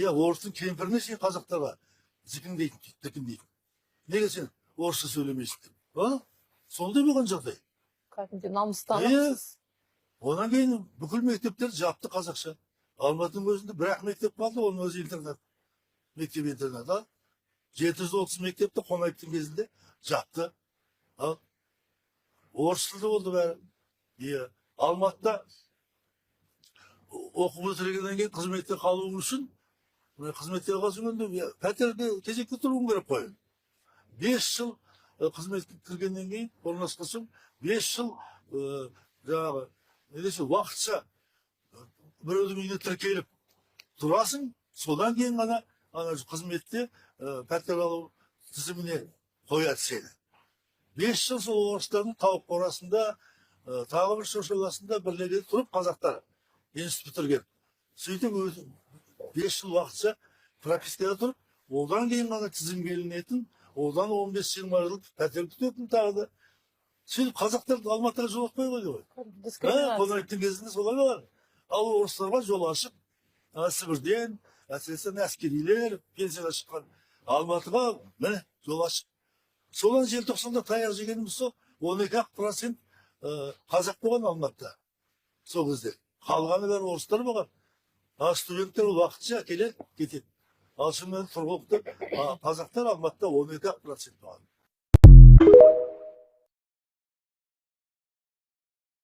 орыстың кемпіріне сен қазақтарға зікіндейтін, тікіндейтін. Неге сен орысша сөйлемейсің? Сондай болған жағдай. Кәдімгі намыстаныпсыз. Онан кейін бүкіл мектептер жапты қазақша. Алматының өзінде бір-ақ мектеп қалды, оның өзі интернат. Мектеп-интернат, 730 мектепті Қонаевтың кезінде жапты. Орыс тілді болды бәрі. Алматыда оқып өтіргеннен кейін қызметте қалуың үшін, қызметте қалсың пәтерге кезекте тұруың керек қой. 5 жыл қызметке кіргеннен кейін, орналасқан соң 5 жыл жаңағы уақытша біреудің үйіне тіркеліп тұрасың, содан кейін ғана қызметте пәтер алу тізіміне қояды сені. 5 жыл сол орыстардың тауық қорасында, тағы бір шошаласында бірлерге тұрып қазақтар институт бітірген. Сөйтіп 5 жыл уақытша пропискада тұрып, одан кейін ғана тізімге ілінетін, одан 15-20 жыл пәтер күтетін тағы да. Сөйтіп қазақтарды Алматыға жолатпай қойды ғой. Қонаевтың кезінде солай бар. Ал орыстарға жол ашып, Сібірден, әсіресе әскерилер, пенсияға шыққан Алматыға жол ашып. Солан желтоқсанда таяқ жегеніміз сол 12% қазақ болған Алматыда. Сол кезде. Қалғаны бәрі орыстар болған. Студенттер уақытша келеді, кетеді. Ал шынымен тұрғылықты қазақтар Алматыда 12% болған.